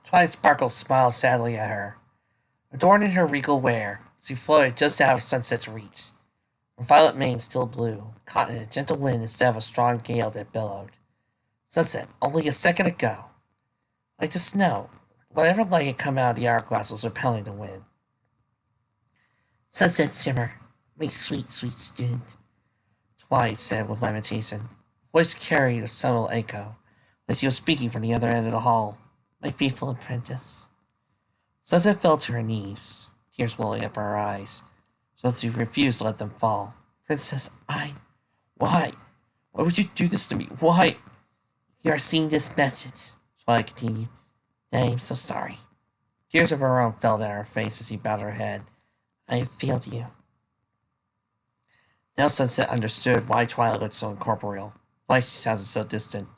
Twilight Sparkle smiled sadly at her. Adorned in her regal wear, she floated just out of sunset's reach. Her violet mane still blew, caught in a gentle wind instead of a strong gale that bellowed. Sunset, only a second ago. Like the snow, whatever light had come out of the hourglass was repelling the wind. Sunset simmer, my sweet, sweet student, Twilight said with lamentation. Voice carried a subtle echo, as he was speaking from the other end of the hall. My faithful apprentice. Sunset fell to her knees, tears welling up her eyes, so that she refused to let them fall. Princess, why? Why would you do this to me? Why? You are seeing this message, Twilight continued. I am so sorry. Tears of her own fell down her face as he bowed her head. I have failed you. Now Sunset understood why Twilight looked so incorporeal, why she sounded so distant.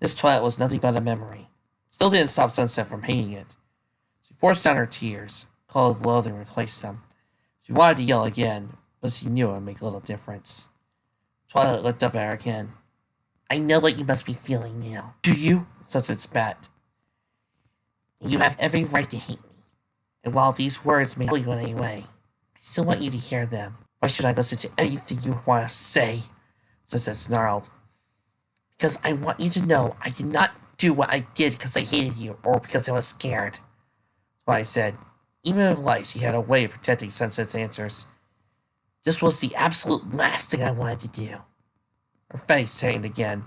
This Twilight was nothing but a memory. It still didn't stop Sunset from hating it. She forced down her tears, cold loathing replaced them. She wanted to yell again, but she knew it would make little difference. Twilight looked up at her again. I know what you must be feeling now. Do you? Sunset spat. You have every right to hate me. And while these words may kill you in any way, I still want you to hear them. Why should I listen to anything you want to say? Sunset snarled. Because I want you to know I did not do what I did because I hated you or because I was scared. Twilight said. Even in life, she had a way of protecting Sunset's answers. This was the absolute last thing I wanted to do. Her face tightened again.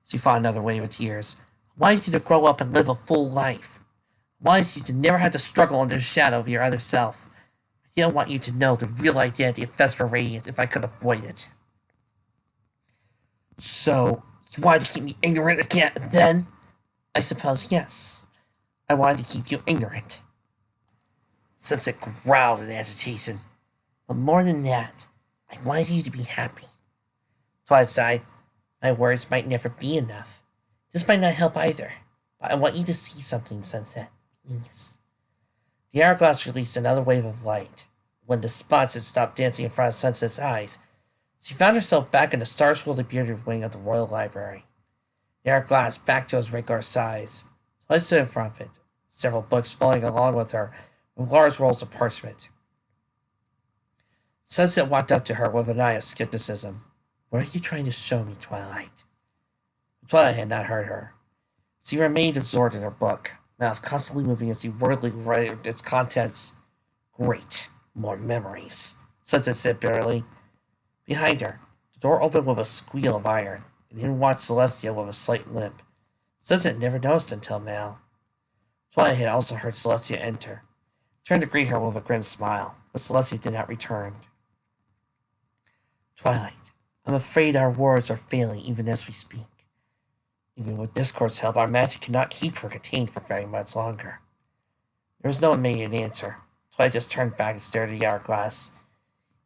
She fought another wave of tears. I wanted you to grow up and live a full life. I wanted you to never have to struggle under the shadow of your other self. I didn't want you to know the real identity of Vesper Radiant if I could avoid it. So, you wanted to keep me ignorant again then? I suppose yes. I wanted to keep you ignorant. Sunset growled in agitation. But more than that, I wanted you to be happy. Twilight sighed. My words might never be enough. This might not help either. But I want you to see something, Sunset. Please. The hourglass released another wave of light. When the spots had stopped dancing in front of Sunset's eyes, she found herself back in the star-swirled bearded wing of the Royal Library. The hourglass back to its regular size. Twilight stood in front of it, several books falling along with her, with large rolls of parchment. Sunset walked up to her with an eye of skepticism. What are you trying to show me, Twilight? Twilight had not heard her. She remained absorbed in her book, mouth constantly moving as she wordily read its contents. Great. More memories, Sunset said bitterly. Behind her, the door opened with a squeal of iron, and in walked Celestia with a slight limp. Sunset never noticed until now. Twilight had also heard Celestia enter. Turned to greet her with a grim smile, but Celestia did not return. Twilight, I'm afraid our words are failing even as we speak. Even with Discord's help, our magic cannot keep her contained for very much longer. There was no immediate answer. Twilight just turned back and stared at the hourglass.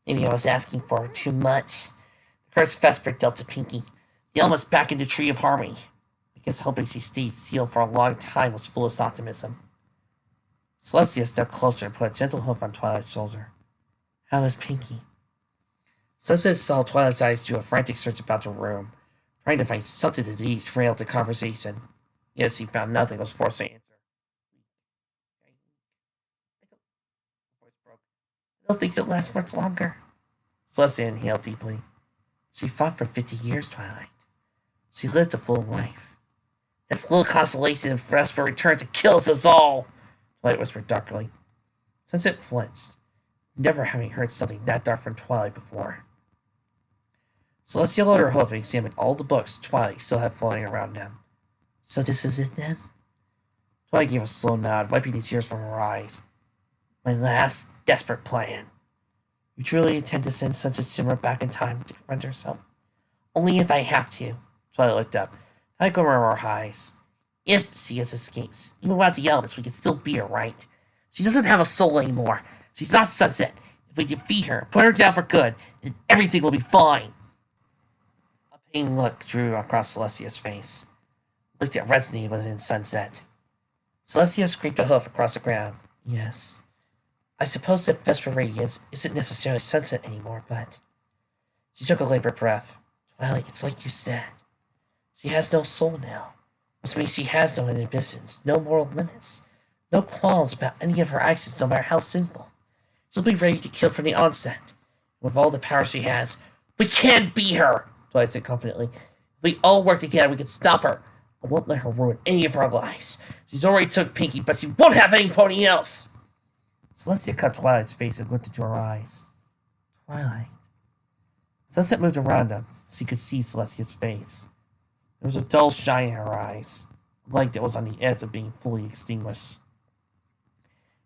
Maybe I was asking for too much. The cursed Vesper dealt to Pinky. The element back in the Tree of Harmony. I guess hoping she stayed sealed for a long time was foolish optimism. Celestia stepped closer and put a gentle hoof on Twilight's shoulder. How is Pinky? Sunset saw Twilight's eyes do a frantic search about the room, trying to find something to derail the conversation. Yet she found nothing, was forced to answer. I don't think it'll last much longer. Celestia inhaled deeply. She fought for 50 years, Twilight. She lived a full life. That's little consolation if Vesper returns and kills us all, Twilight whispered darkly. Sunset flinched, never having heard something that dark from Twilight before. Celestia lowered her hoof and examined all the books Twilight still had floating around them. So this is it then? Twilight gave a slow nod, wiping the tears from her eyes. My last desperate plan. You truly intend to send Sunset Simmer back in time to confront herself? Only if I have to. Twilight looked up. I go over her eyes. If she has escaped, even without the elements, we can still beat her, right? She doesn't have a soul anymore. She's not Sunset. If we defeat her, put her down for good, then everything will be fine. A pained look drew across Celestia's face. Looked that resonated within Sunset. Celestia scraped a hoof across the ground. Yes. I suppose that Vesper Radiance isn't necessarily Sunset anymore, but... She took a labored breath. Twilight, it's like you said. She has no soul now. Which means she has no inhibitions, no moral limits, no qualms about any of her actions, no matter how sinful. She'll be ready to kill from the onset. With all the power she has, we can beat her, Twilight said confidently. If we all work together, we can stop her. I won't let her ruin any of our lives. She's already took Pinkie, but she won't have anybody else. Celestia cut Twilight's face and looked into her eyes. Twilight. Sunset moved around them, so he could see Celestia's face. There was a dull shine in her eyes, a light that was on the edge of being fully extinguished.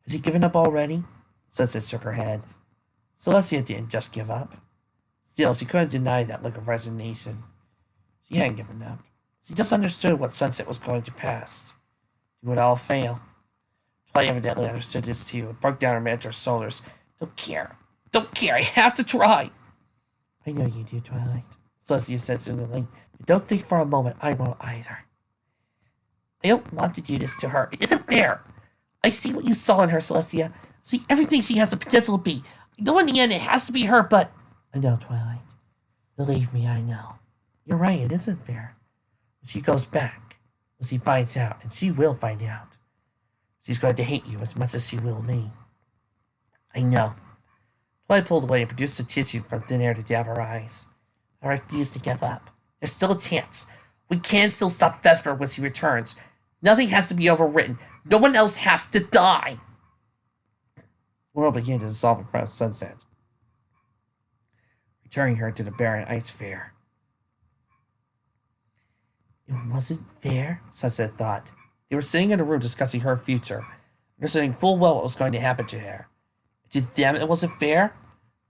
Has he given up already? Sunset shook her head. Celestia didn't just give up. Still, she couldn't deny that look of resignation. She hadn't given up. She just understood what Sunset was going to pass. She would all fail. Twilight evidently understood this too. It broke down her mentor's shoulders. Don't care. Don't care. I have to try. I know you do, Twilight, Celestia said soothingly. But don't think for a moment I won't either. I don't want to do this to her. It isn't fair. I see what you saw in her, Celestia. See everything she has the potential to be. I know in the end it has to be her, but... I know, Twilight. Believe me, I know. You're right, it isn't fair. When she goes back, when she finds out, and she will find out, she's going to hate you as much as she will me. I know. Twilight pulled away and produced a tissue from thin air to dab her eyes. I refuse to give up. There's still a chance. We can still stop Vesper when she returns. Nothing has to be overwritten. No one else has to die. The world began to dissolve in front of Sunset, returning her to the barren ice sphere. It wasn't fair, Sunset thought. They were sitting in a room discussing her future, understanding full well what was going to happen to her. To them, it wasn't fair?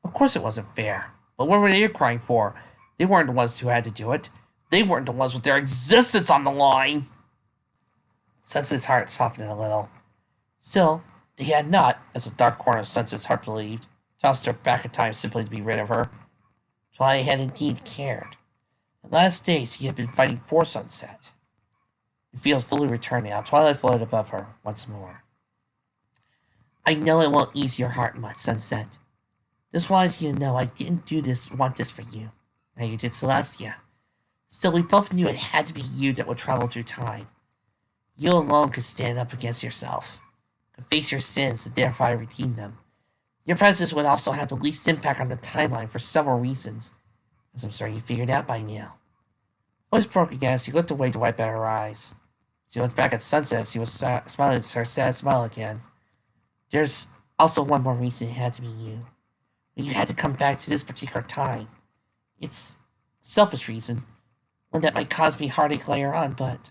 Of course it wasn't fair. But what were they crying for? They weren't the ones who had to do it. They weren't the ones with their existence on the line. Sunset's heart softened a little. Still, they had not, as the dark corner of Sunset's heart believed, tossed her back in time simply to be rid of her. Twilight had indeed cared. The last days he had been fighting for Sunset. The field fully returned now. Twilight floated above her once more. I know it won't ease your heart much, Sunset. Just wanted you to know I didn't want this for you. Now you did, Celestia. Still, we both knew it had to be you that would travel through time. You alone could stand up against yourself, could face your sins and thereby redeem them. Your presence would also have the least impact on the timeline for several reasons, as I'm sure you figured out by now. Voice broke again as she looked away to wipe out her eyes. She looked back at Sunset as she was smiling her sad smile again. There's also one more reason it had to be you. You had to come back to this particular time. It's a selfish reason, one that might cause me heartache later on, but...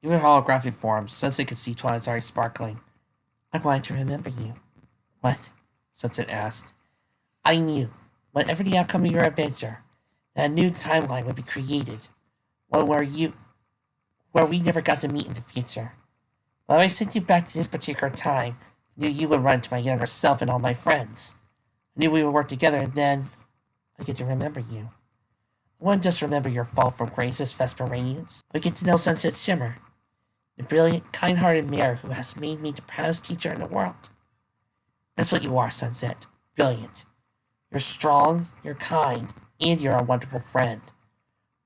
Even in holographic form, Sunset could see Twilight's eyes sparkling. I wanted to remember you. What? Sunset asked. I knew, whatever the outcome of your adventure, that a new timeline would be created, one where we never got to meet in the future. But I sent you back to this particular time, I knew you would run to my younger self and all my friends. I knew we would work together, and then I get to remember you. I wouldn't just remember your fall from grace as Vesper Radiance, but get to know Sunset Shimmer, the brilliant, kind-hearted mayor who has made me the proudest teacher in the world. That's what you are, Sunset. Brilliant. You're strong, you're kind, and you're a wonderful friend.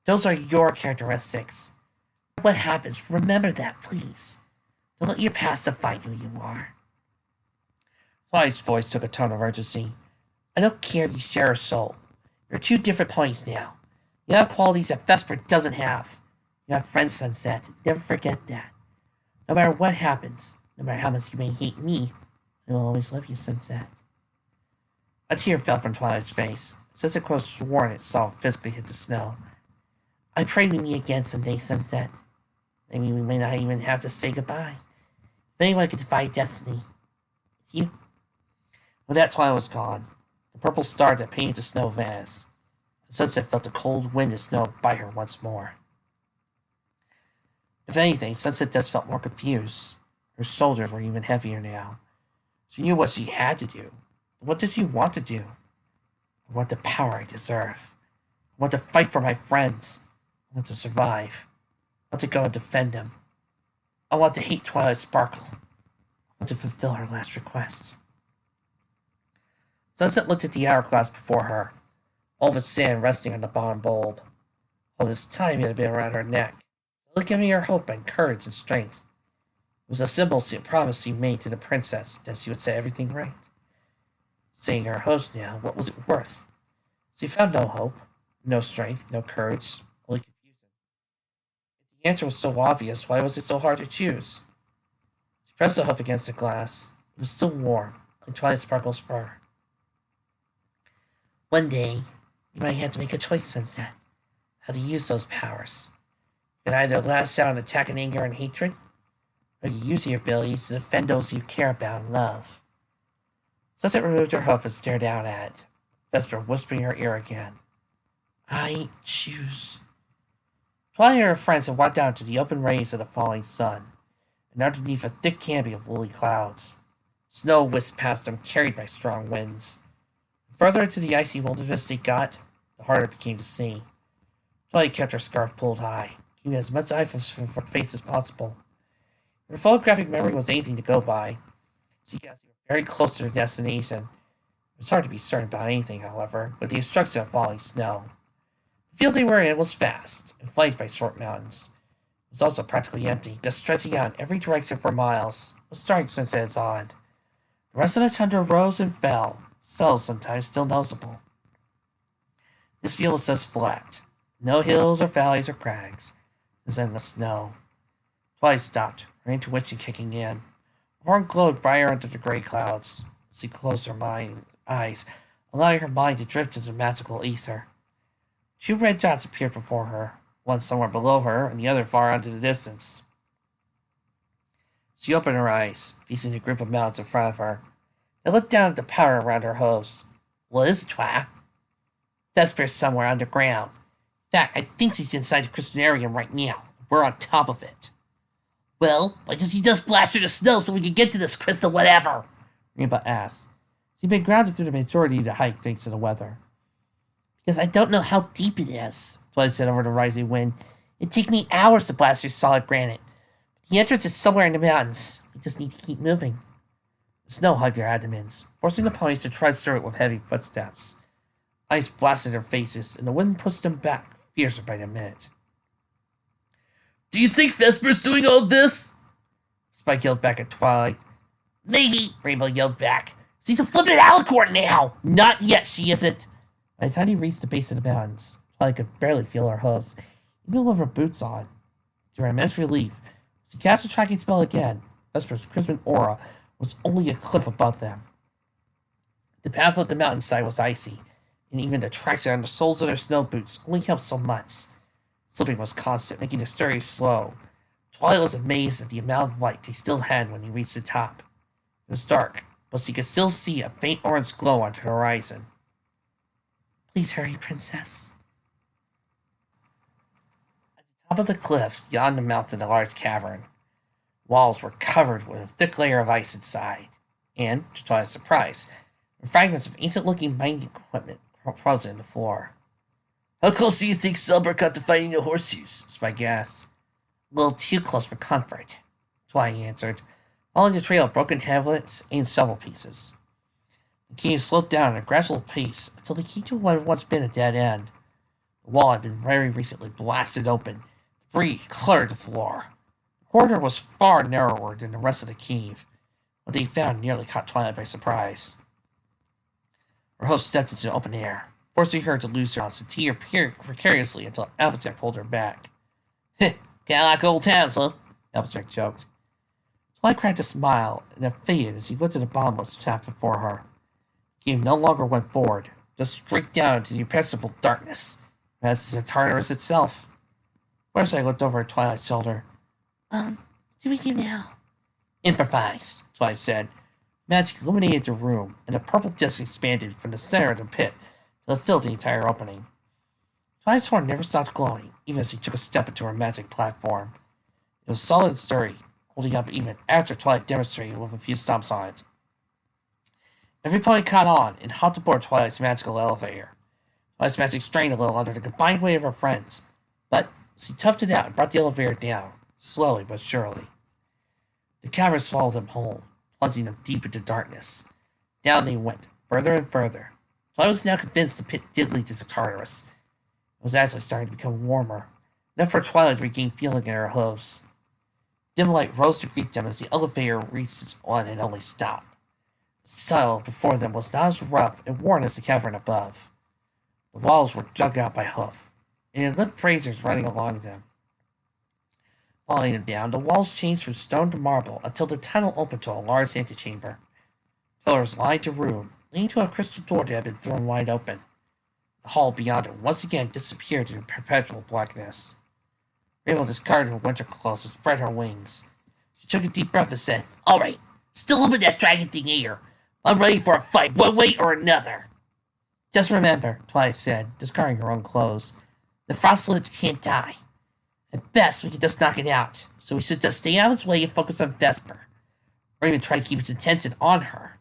Those are your characteristics. What happens, remember that, please. Don't let your past define who you are. Twilight's voice took a tone of urgency. I don't care if you share a soul. You're two different points now. You have qualities that Vesper doesn't have. You have friends, Sunset. Never forget that. No matter what happens, no matter how much you may hate me, I will always love you, Sunset. A tear fell from Twilight's face. Sunset could have sworn it saw physically hit the snow. I pray we meet again someday, Sunset. Maybe we may not even have to say goodbye. If anyone could defy destiny, it's you. When that Twilight was gone, the purple star that painted the snow vanished. Sunset felt the cold wind and snow bite her once more. If anything, Sunset just felt more confused. Her shoulders were even heavier now. She knew what she had to do. But what does she want to do? I want the power I deserve. I want to fight for my friends. I want to survive. I want to go and defend them. I want to hate Twilight Sparkle. I want to fulfill her last request. Sunset looked at the hourglass before her, all of its sand resting on the bottom bulb. All this time it had been around her neck. only giving her hope and courage and strength. It was a symbol promise she made to the princess that she would set everything right. Seeing her host now, what was it worth? She found no hope, no strength, no courage, only confusion. If the answer was so obvious, why was it so hard to choose? She pressed the hoof against the glass. It was still warm, like Twilight Sparkle's fur. One day, you might have to make a choice, Sunset. How to use those powers. You can either lash out and attack in anger and hatred, or you use your abilities to defend those you care about and love. Sunset removed her hoof and stared down at it, Vesper whispering in her ear again. I choose. Twilight and her friends had walked down to the open rays of the falling sun, and underneath a thick canopy of woolly clouds. Snow whisked past them, carried by strong winds. The further into the icy wilderness they got, the harder it became to see. Twilight kept her scarf pulled high, keeping as much eye from her face as possible. Her photographic memory was anything to go by. She guessed they were very close to their destination. It was hard to be certain about anything, however, with the obstruction of falling snow. The field they were in was vast and flanked by short mountains. It was also practically empty, just stretching out in every direction for miles. It was starting to sense its odd. The rest of the tundra rose and fell, cells sometimes still noticeable. This field was just flat. No hills or valleys or crags. It was endless snow. Twilight stopped, her intuition kicking in. Her horn glowed brighter under the gray clouds. She closed her eyes, allowing her mind to drift into magical ether. Two red dots appeared before her, one somewhere below her and the other far out in the distance. She opened her eyes, facing the group of mountains in front of her. They looked down at the powder around her hose. What is it, Twa? Vesper's somewhere underground. In fact, I think she's inside the crystalarium right now. We're on top of it. Well, why doesn't he just blast through the snow so we can get to this crystal whatever? Rainbow asked. She'd been grounded through the majority of the hike thanks to the weather. Because I don't know how deep it is, Twilight said over the rising wind. It'd take me hours to blast through solid granite. The entrance is somewhere in the mountains. We just need to keep moving. The snow hugged their abdomens, forcing the ponies to trudge through it with heavy footsteps. Ice blasted their faces, and the wind pushed them back fiercer by the minute. Do you think Vesper's doing all this? Spike yelled back at Twilight. Maybe, Rainbow yelled back. She's a flippin' alicorn now! Not yet, she isn't. By the time he reached the base of the mountains, Twilight could barely feel her hooves, even with her boots on. To her immense relief, she cast a tracking spell again. Vesper's crimson aura was only a cliff above them. The path up the mountainside was icy, and even the traction on the soles of their snow boots only helped so much. Slipping was constant, making the story slow. Twilight was amazed at the amount of light they still had when he reached the top. It was dark, but she could still see a faint orange glow on the horizon. Please hurry, Princess. At the top of the cliff, beyond the mountain, a large cavern. Walls were covered with a thick layer of ice inside, and, to Twilight's surprise, were fragments of ancient-looking mining equipment frozen in the floor. How close do you think Silver got to finding the horseshoes? Spike asked. A little too close for comfort, Twilight answered, following the trail of broken hamlets and shovel pieces. The cave sloped down at a gradual pace until they came to what had once been a dead end. The wall had been very recently blasted open. Debris cluttered the floor. The corridor was far narrower than the rest of the cave. What they found nearly caught Twilight by surprise. Her host stepped into the open air, forcing her to lose her balance and teeter precariously until Applejack pulled her back. Heh, kinda like old times, huh? Applejack joked. Twilight cracked a smile, and it faded as he looked at the bottomless shaft before her. The cave no longer went forward, just straight down into the impenetrable darkness, as the Tartarus itself. First I looked over at Twilight's shoulder. What do we do now? Improvise, Twilight said. Magic illuminated the room, and a purple disc expanded from the center of the pit till it filled the entire opening. Twilight's horn never stopped glowing, even as he took a step into her magic platform. It was solid and sturdy, holding up even after Twilight demonstrated with a few stomps on it. Every pony caught on and hopped aboard Twilight's magical elevator. Twilight's magic strained a little under the combined weight of her friends, but she toughed it out and brought the elevator down, slowly but surely. The cavern swallowed them whole, plunging them deep into darkness. Down they went, further and further. Twilight was now convinced the pit did lead to the Tartarus. It was actually starting to become warmer. enough for Twilight to regain feeling in her hooves. Dim light rose to greet them as the elevator reached its one and only stop. The tunnel before them was not as rough and worn as the cavern above. The walls were dug out by hoof, and it lit braziers running along them. Following them down, the walls changed from stone to marble until the tunnel opened to a large antechamber. Pillars lined the room, leading to a crystal door that had been thrown wide open. The hall beyond it once again disappeared in perpetual blackness. Rainbow discarded her winter clothes and spread her wings. She took a deep breath and said, "All right, still open that dragon thing here. I'm ready for a fight, one way or another." "Just remember," Twilight said, discarding her own clothes, "the Frostlids can't die. At best, we can just knock it out, so we should just stay out of his way and focus on Vesper, or even try to keep his attention on her."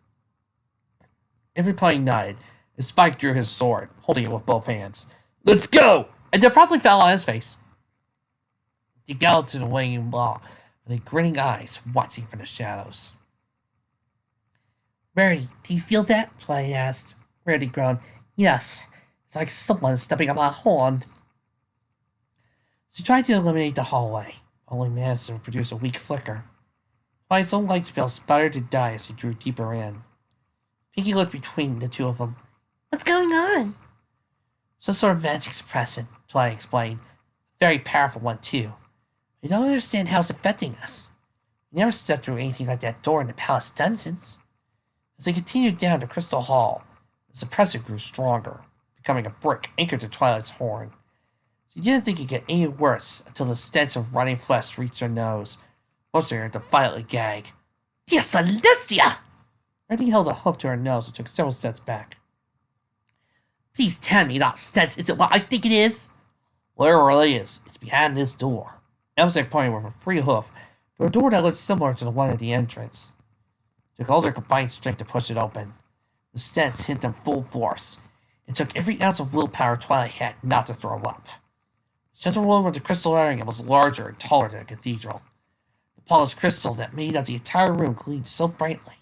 Everybody nodded, and Spike drew his sword, holding it with both hands. "Let's go!" And it promptly fell on his face. He galloped to the waiting wall, with grinning eyes watching from the shadows. "Rarity, do you feel that?" Twilight asked. Rarity groaned. "Yes, it's like someone is stepping on my horn." She tried to illuminate the hallway, only managed to produce a weak flicker. Twilight's own light spell sputtered to die as he drew deeper in. Pinky looked between the two of them. "What's going on?" "Some sort of magic suppressant," Twilight explained. "A very powerful one, too. We don't understand how it's affecting us. We never stepped through anything like that door in the palace dungeons." As they continued down the crystal hall, the suppressor grew stronger, becoming a brick anchored to Twilight's horn. She didn't think it could get any worse until the stench of rotting flesh reached her nose, forcing her to violently gag. "Dear Celestia!" Reddy held a hoof to her nose and took several steps back. "Please tell me that stench isn't what I think it is." "Whatever it is, it's behind this door." Elmsec pointed with a free hoof to a door that looked similar to the one at the entrance. It took all their combined strength to push it open. The stench hit them full force. It took every ounce of willpower Twilight had not to throw up. The central room of the crystal area was larger and taller than a cathedral. The polished crystal that made up the entire room gleamed so brightly,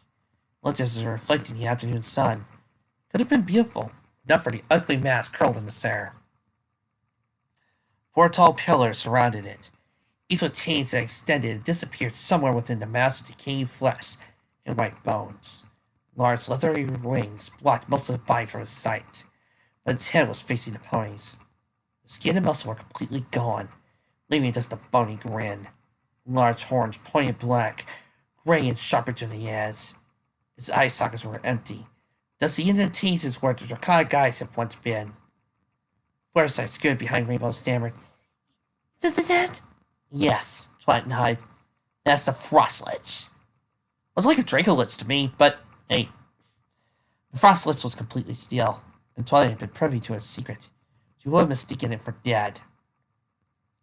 looked as if it reflected the afternoon sun. It could have been beautiful, enough for the ugly mass curled in the air. 4 tall pillars surrounded it, each with chains that extended and disappeared somewhere within the mass of decaying flesh and white bones. Large leathery wings blocked most of the body from his sight, but its head was facing the ponies. The skin and muscle were completely gone, leaving just a bony grin. Large horns pointed black, gray and sharper to the edge. Its eye sockets were empty, thus the indentations where the draconic eyes had once been. Fluttershy stood behind Rainbow stammered. "Is this it?" "Yes," Twilight nodded. "That's the Frostlich." It was like a Dracolich to me, but hey. The Frostlich was completely still, and Twilight had been privy to its secret. She would have mistaken it for dead.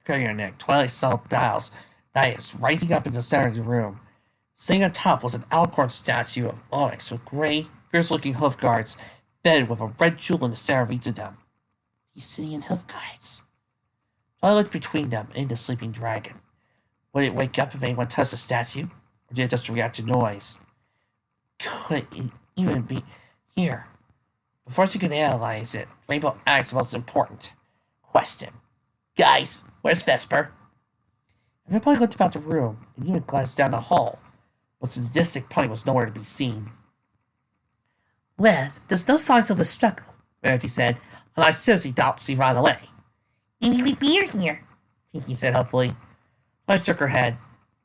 Carrying her neck, Twilight saw Dais rising up in the center of the room. Sitting on top was an alicorn statue of onyx with gray, fierce-looking hoof guards, bedded with a red jewel in the center of each of them. The Obsidian hoof guards. Twilight looked between them and the sleeping dragon. Would it wake up if anyone touched the statue, or did it just react to noise? Could it even be here? Before she could analyze it, Rainbow asked the most important question. "Guys, where's Vesper?" Everybody looked about the room and even glanced down the hall, but the sadistic pony was nowhere to be seen. "Well, there's no signs of a struggle," Rarity said, "and I seriously doubt she ran away." "Maybe we beat her here," Pinky said hopefully. I shook her head.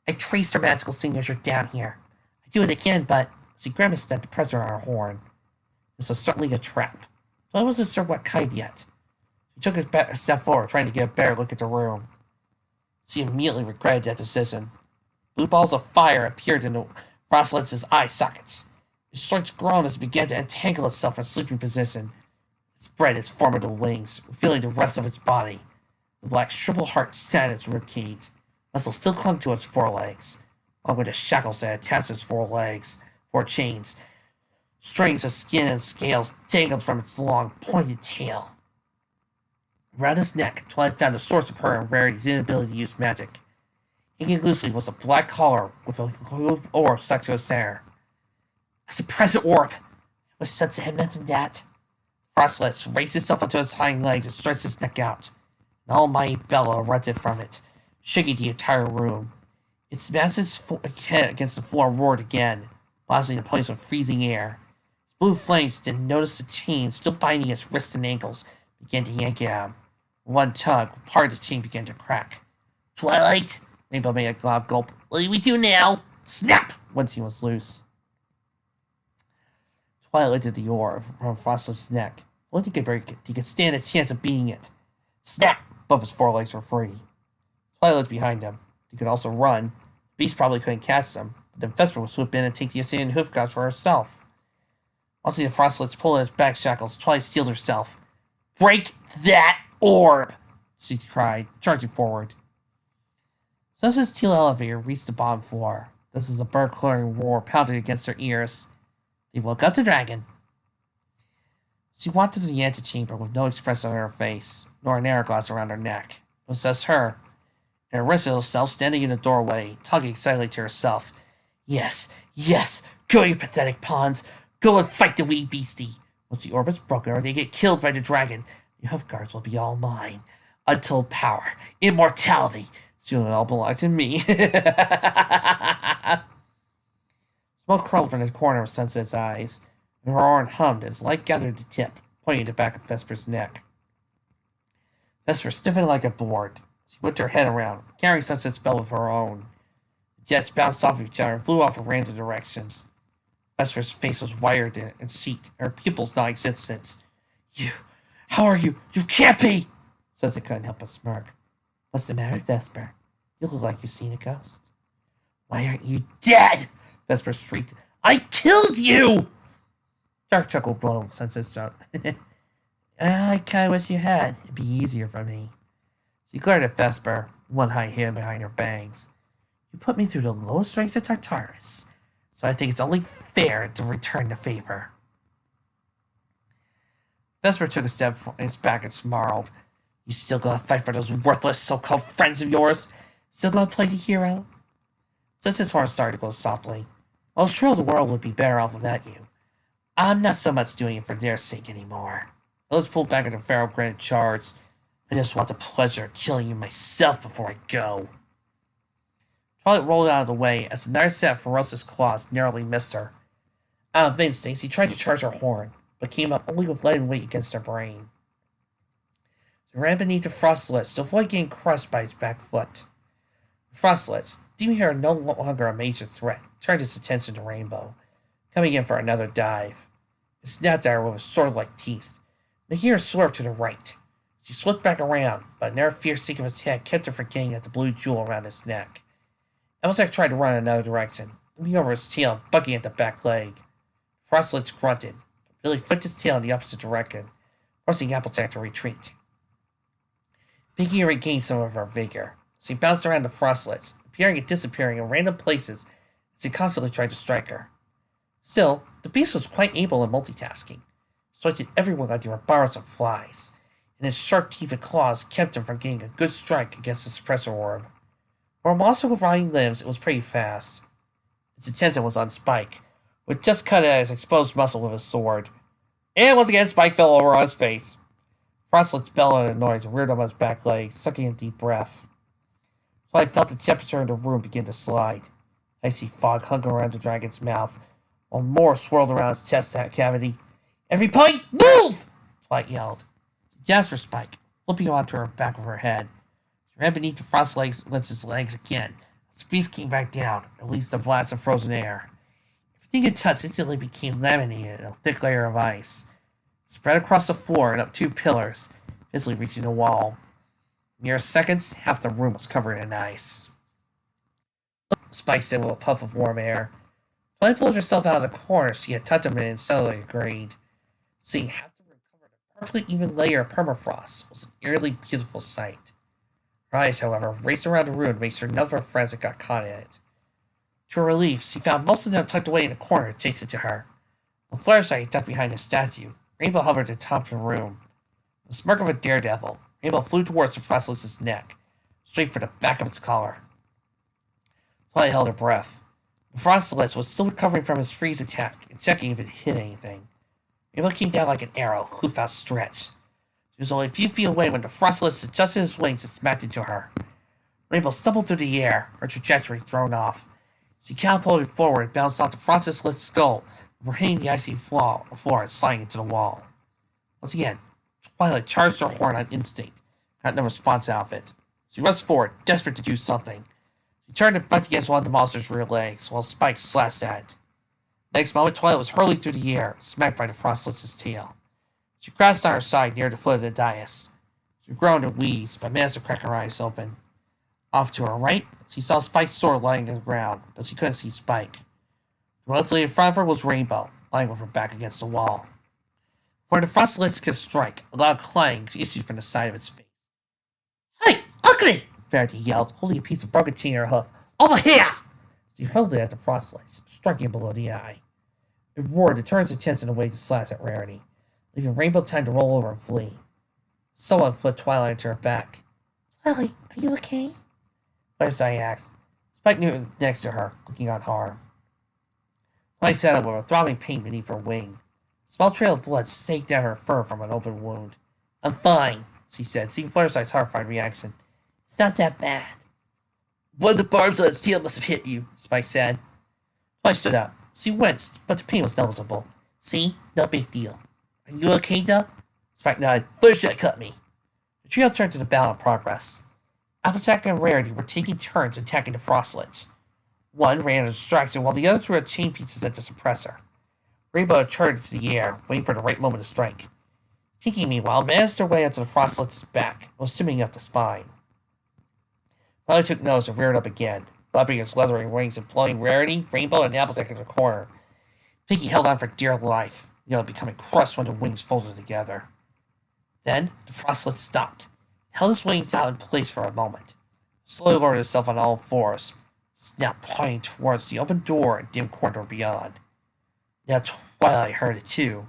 "I traced her magical signature down here. I'd do it again, but..." She grimaced at the pressure on her horn. This was certainly a trap, but I wasn't sure what kind yet. She took a step forward, trying to get a better look at the room. She immediately regretted that decision. Blue balls of fire appeared in the Frostlitz's eye sockets. It started to groan as it began to entangle itself in a sleeping position. It spread its formidable wings, revealing the rest of its body. The black shriveled heart sat in its ribcage. Muscle still clung to its forelegs, along with the shackles that attached its four chains. Strings of skin and scales dangled from its long, pointed tail. Around his neck, Twilight found the source of her and Rarity's inability to use magic. Hanging loosely was a black collar with a grooved orb stuck to its center. "A suppressor orb! I wish Sense had mentioned that." Frostlit raised itself onto its hind legs and stretched its neck out. An almighty bellow erupted from it, shaking the entire room. It smashed its head against the floor and roared again, blasting the place with freezing air. Its blue flames didn't notice the chain still binding its wrists and ankles began to yank it out. One tug, part of the chain began to crack. Twilight! Rainbow made a loud gulp. What do we do now? Snap! Once he was loose. Twilight lifted the orb from Frostlet's neck. Once he could break it, he could stand a chance of beating it. Snap! Both his forelegs were free. Twilight looked behind him. He could also run. The beast probably couldn't catch them, but then Vesper would swoop in and take the Assyrian hoof guards for herself. Once the Frostlets pulled at his back shackles, Twilight steeled herself. Break that orb! She cried, charging forward. Sunset's teal elevator reached the bottom floor. This is a bird-clearing roar pounded against their ears. They woke up the dragon. She walked into the antechamber with no expression on her face, nor an hourglass around her neck. It was just her, and her original self standing in the doorway, talking excitedly to herself. Yes, yes, go you pathetic pawns. Go and fight the wee beastie. Once the orbit's broken or they get killed by the dragon, the hoof guards will be all mine. Untold power, immortality. Soon it all belongs to me. Smoke crawled from the corner of Sunset's eyes, and her horn hummed as light gathered the tip, pointing to the back of Vesper's neck. Vesper stiffened like a board. She whipped her head around, carrying Sunset's bell with her own. The jets bounced off each other and flew off in random directions. Vesper's face was wired and sheet, and her pupils non-existent. You, how are you? You can't be! Sunset couldn't help but smirk. What's the matter, Vesper? You look like you've seen a ghost. Why aren't you dead? Vesper shrieked. I killed you! Dark chuckle rolled Sunset's throat. I kinda wish you had. It'd be easier for me. She glared at Vesper, one high hand behind her bangs. You put me through the lowest ranks of Tartarus, so I think it's only fair to return the favor. Vesper took a step back and snarled. You still gonna fight for those worthless so-called friends of yours? Still gonna play the hero? Sunset's horn started to glow softly. I was sure the world would be better off without you. I'm not so much doing it for their sake anymore. Let's pull back into Pharaoh granted charge. I just want the pleasure of killing you myself before I go. Twilight rolled out of the way as another set of ferocious claws narrowly missed her. Out of instinct, he tried to charge her horn, but came up only with leaden weight against her brain. She ran beneath the Frostlets to avoid getting crushed by his back foot. The Frostlets, deeming her no longer a major threat, turned its attention to Rainbow, coming in for another dive. It snapped at her with sword-like teeth, making her swerve to the right. She slipped back around, but another fierce sink of its head kept her from getting at the blue jewel around its neck. Elmsec tried to run in another direction, leaping over its tail and bucking at the back leg. Frostlets grunted, but Billy flipped his tail in the opposite direction, forcing Applejack to retreat. Pinky regained some of her vigor, so he bounced around the Frostlets, appearing and disappearing in random places as he constantly tried to strike her. Still, the beast was quite able in multitasking, striking everyone like they were bars of flies, and his sharp teeth and claws kept him from getting a good strike against the suppressor orb. For a monster with rotting limbs, it was pretty fast. Its attention was on Spike, who had just cut at his exposed muscle with his sword. And once again, Spike fell over on his face. Frostlet's bellowed at a noise and reared up on his back leg, sucking a deep breath. Twilight felt the temperature in the room begin to slide. Icy fog hung around the dragon's mouth, while more swirled around its chest cavity. Every point, move! Twilight yelled. She dashed for Spike, flipping him onto her back of her head. She ran beneath the Frostlet's legs again. The beast came back down, and released a blast of frozen air. Everything it touched instantly became laminated in a thick layer of ice. It spread across the floor and up two pillars, eventually reaching the wall. In mere seconds, half the room was covered in ice. Spike said with a puff of warm air. Twilight pulled herself out of the corner she had tucked him in and subtly agreed. Seeing half the room covered in a perfectly even layer of permafrost was an eerily beautiful sight. Her eyes, however, raced around the room to make sure none of her friends had got caught in it. To her relief, she found most of them tucked away in the corner adjacent to her. With Fluttershy ducked behind a statue, Rainbow hovered at the top of the room. With the smirk of a daredevil, Rainbow flew towards the Frostlet's neck, straight for the back of its collar. Twilight held her breath. The Frostlet was still recovering from his freeze attack and checking if it hit anything. Rainbow came down like an arrow, hoof outstretched. She She was only a few feet away when the Frostlet adjusted his wings and smacked into her. Rainbow stumbled through the air, her trajectory thrown off. She catapulted forward and bounced off the Frostlet's skull before hitting the icy floor and sliding into the wall. Once again, Twilight charged her horn on instinct, got no response out of it. She rushed forward, desperate to do something. She turned and bucked against one of the monster's rear legs, while Spike slashed at it. Next moment, Twilight was hurling through the air, smacked by the Frostlet's tail. She crashed on her side near the foot of the dais. She groaned and wheezed, but managed to crack her eyes open. Off to her right, she saw Spike's sword lying on the ground, but she couldn't see Spike. Directly in front of her was Rainbow, lying with her back against the wall. Before the Frostlet could strike, a loud clang issued from the side of its face. "Hey, ugly!" Verity yelled, holding a piece of broken tin in her hoof. "Over here!" She hurled it at the Frostlet, striking it below the eye. It roared and turned its attention away to slash at Rarity, leaving Rainbow time to roll over and flee. Someone flipped Twilight into her back. "Twilight, are you okay?" Fluttershy asked. Spike knew next to her, looking on harm. Twilight sat up with a throbbing pain beneath her wing. A small trail of blood snaked down her fur from an open wound. "I'm fine," she said, seeing Fluttershy's horrified reaction. "It's not that bad." "One of the barbs on its tail must have hit you," Spike said. Twilight stood up. She winced, but the pain was noticeable. "See? No big deal. Are you okay, though?" Spike nodded. "Fluttershy cut me." The trio turned to the battle in progress. Applejack and Rarity were taking turns attacking the Frostlets. One ran a distraction while the other threw chain pieces at the suppressor. Rainbow turned into the air, waiting for the right moment to strike. Pinkie, meanwhile, managed her way onto the Frostlet's back, swimming up the spine. Twilight took notice and reared up again, flapping its leathery wings and blowing Rarity, Rainbow, and Applejack into the corner. Pinkie held on for dear life, nearly becoming crushed when the wings folded together. Then, the Frostlet stopped, held its wings out in place for a moment, slowly lowered itself on all fours, now pointing towards the open door and dim corridor beyond. Now Twilight heard it too,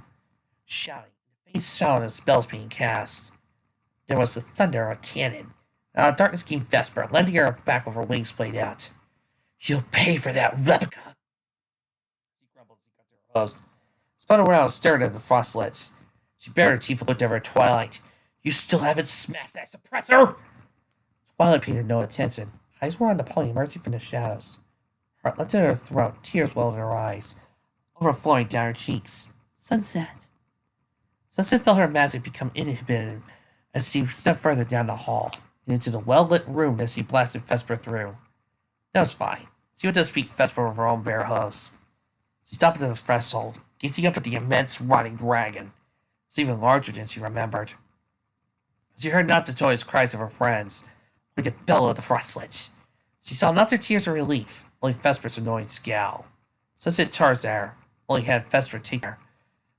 shouting, the faint sound of spells being cast. There was the thunder of a cannon. Out of darkness came Vesper, landing her back with her wings splayed out. "You'll pay for that, replica!" She grumbled as she cut to her host. Spun around and stared at the Frostlets. She bared her teeth and looked over at Twilight. "You still haven't smashed that suppressor?" Twilight paid her no attention. Eyes were on the pony emerging from the shadows. Heart leapt in her throat, tears welled in her eyes, overflowing down her cheeks. Sunset. Sunset felt her magic become inhibited as she stepped further down the hall and into the well-lit room that she blasted Vesper through. That was fine. She would just beat Vesper with her own bare hooves. She stopped at the threshold, gazing up at the immense, rotting dragon. It was even larger than she remembered. She heard not the joyous cries of her friends, or the bellow of the Frostlets. She saw not their tears of relief, only Vesper's annoying scowl. Sunset charged at her, only had Vesper take her.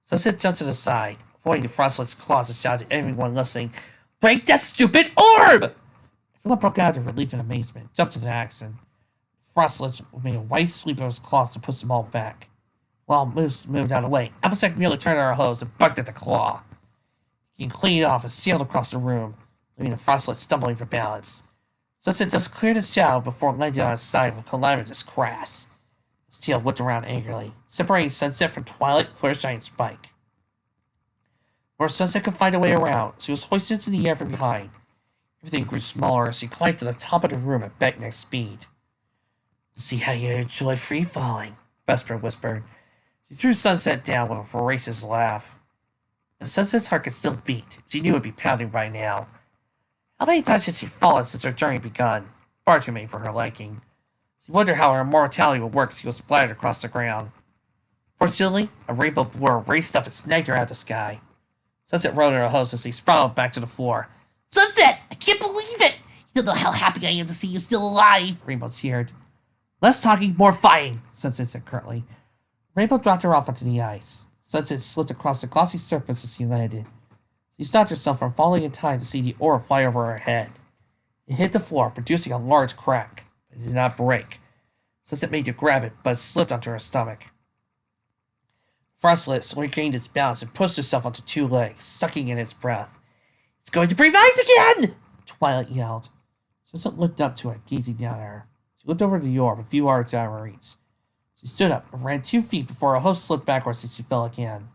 Sunset jumped to the side, avoiding the Frostlet's claws and shouted at everyone listening, "Break that stupid orb!" Everyone broke out in relief and amazement, jumped to the action. Frostlets made a white sweep of his claws to push them all back. While Moose moved out of the way, Applejack merely turned on her hose and bucked at the claw. He cleaned it off and sailed across the room, leaving the Frostlet stumbling for balance. Sunset just cleared his shadow before landing on his side with a calamitous crash. His tail whipped around angrily, separating Sunset from Twilight, Fluttershy, and Spike. Before Sunset could find a way around, she was hoisted into the air from behind. Everything grew smaller as she climbed to the top of the room at breakneck speed. "See how you enjoy free falling," Vesper whispered. She threw Sunset down with a voracious laugh. As Sunset's heart could still beat, she knew it would be pounding by now. How many times had she fallen since her journey begun? Far too many for her liking. She wondered how her immortality would work as she was splattered across the ground. Fortunately, a rainbow blur raced up and snagged her out of the sky. Sunset rode her hose as he sprawled back to the floor. "Sunset! I can't believe it! You don't know how happy I am to see you still alive!" Rainbow cheered. "Less talking, more fighting," Sunset said curtly. Rainbow dropped her off onto the ice. Sunset slipped across the glossy surface as she landed. She stopped herself from falling in time to see the orb fly over her head. It hit the floor, producing a large crack, but it did not break. Sunset made to grab it, but it slipped onto her stomach. Frostlet regained its balance and pushed itself onto two legs, sucking in its breath. "It's going to breathe ice again!" Twilight yelled. Sunset looked up to it, gazing down at her. She looked over to the orb, a few yards out of her reach. She stood up and ran 2 feet before her host slipped backwards and she fell again.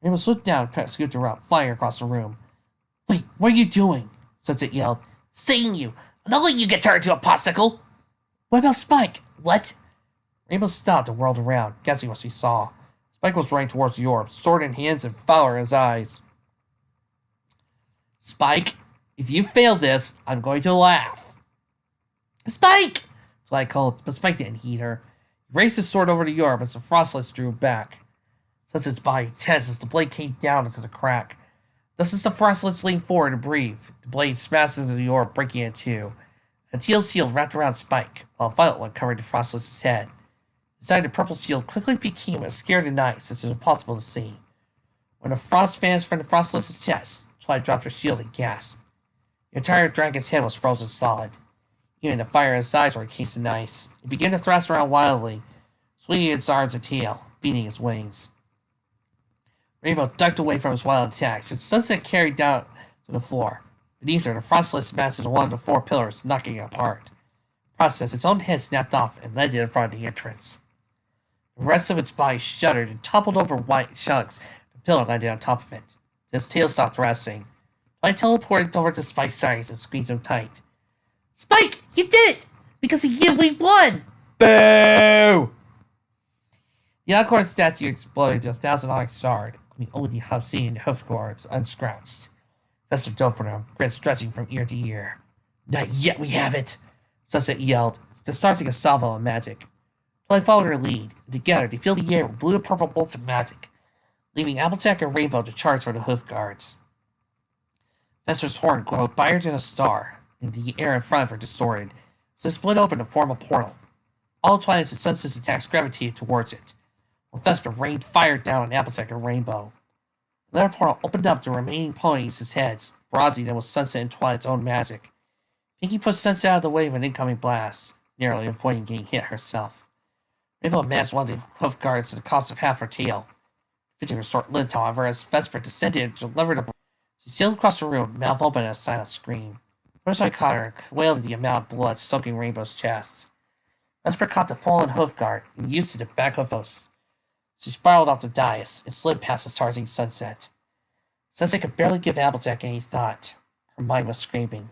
Rainbow slipped down and scooped her up, flying across the room. Wait, what are you doing? Sunset yelled. Seeing you. Not letting you get turned into a popsicle. What about Spike? What? Rainbow stopped and whirled around, guessing what she saw. Spike was running towards the orb, sword in hands and fire in his eyes. Spike, if you fail this, I'm going to laugh. Spike! Twilight called, but Spike didn't heed her. He raised his sword over the orb as the frostlights drew back. Sunset's body tensed as the blade came down into the crack. Just as the frostlights leaned forward and breathed, the blade smashed into the orb, breaking it in two. A teal shield wrapped around Spike, while a violet one covered the frostlight's head. Inside, the purple shield quickly became as scared and nice as it was impossible to see. When the frost vanished from the frostlight's chest, Twilight dropped her shield and gasped. The entire dragon's head was frozen solid. Even the fire in his eyes were encased in ice. He began to thrust around wildly, swinging its arms and tail, beating his wings. Rainbow ducked away from his wild attacks, and Sunset carried down to the floor. Beneath her, the frostlight smashed into one of the four pillars, knocking it apart. Process, its own head snapped off and landed in front of the entrance. The rest of its body shuddered and toppled over white chunks. The pillar landed on top of it. Its tail stopped resting. I teleported over to Spike's sides and squeezed him tight. Spike, you did it! Because of you, we won! Boo! The Alcorn statue exploded to 1,000 onyx shards, leaving only the obsidian hoof guards unscratched. Fester dove for them, grin stretching from ear to ear. Not yet, we have it! Sunset yelled, starting a salvo of magic. Twilight followed her lead, and together they filled the air with blue and purple bolts of magic, leaving Applejack and Rainbow to charge for the hoof guards. Vesper's horn glowed brighter than a star, and the air in front of her distorted, so it split open to form a portal. All Twilight's and Sunset's attacks gravitated towards it, while Vesper rained fire down on Applejack and Rainbow. Another portal opened up the remaining ponies' heads, broadening them with Sunset and Twilight's own magic. Pinkie pushed Sunset out of the way of an incoming blast, narrowly avoiding getting hit herself. Rainbow managed one of the hoof guards at the cost of half her tail, fitting her short length, however, as Vesper descended and delivered a. She sailed across the room, mouth open in a silent scream. First I caught her, wailed at the amount of blood soaking Rainbow's chest. Vesper caught the fallen hoof guard and used it to back of us. She spiraled off the dais and slid past the starting Sunset. Sunset could barely give Applejack any thought. Her mind was screaming.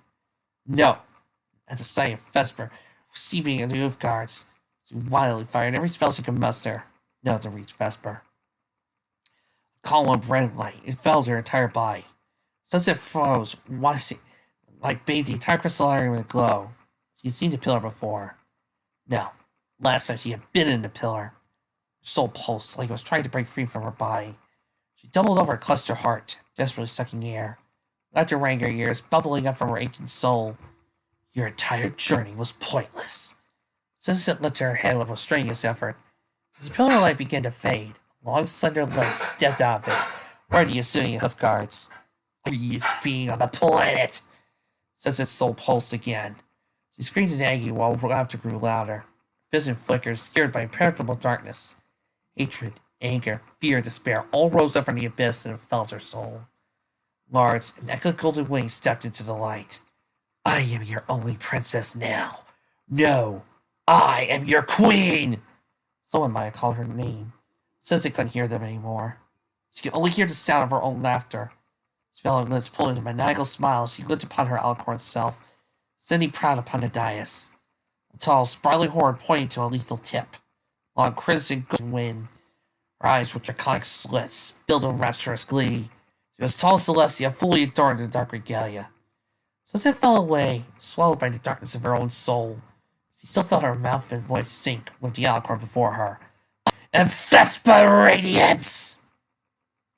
No! At the sight of Vesper, seeping into the hoof guards, she wildly fired every spell she could muster. No to reach Vesper. A column of red light enveloped her entire body. Sunset froze, watching, bathed the entire crystallarium in a glow. She had seen the pillar before. No, last time she had been in the pillar. Her soul pulsed like it was trying to break free from her body. She doubled over and clutched her heart, desperately sucking air. Laughter rang her ears, bubbling up from her aching soul. Your entire journey was pointless. Sunset lifted her head with a strenuous effort. As the pillar light began to fade, a long, slender leg stepped out of it, wearing the Assyrian hoof guards. Freest being on the planet! Sunset's soul pulsed again. She screamed in agony while laughter grew louder. Vision flickered, scared by impenetrable darkness. Hatred, anger, fear, and despair all rose up from the abyss and enveloped her soul. Large, immaculate golden wings stepped into the light. I am your only princess now. No, I am your queen! Someone might have called her name. Sunset couldn't hear them anymore. She could only hear the sound of her own laughter. She felt her lips pull into a maniacal smile as she looked upon her Alcorn self, standing proud upon the dais. A tall, sprawling horn pointing to a lethal tip. Long crimson golden wind. Her eyes were draconic slits, filled with rapturous glee. She was tall Celestia, fully adorned in the dark regalia. Sunset fell away, swallowed by the darkness of her own soul. She still felt her mouth and voice sink with the Alcorn before her. And Vesper Radiance!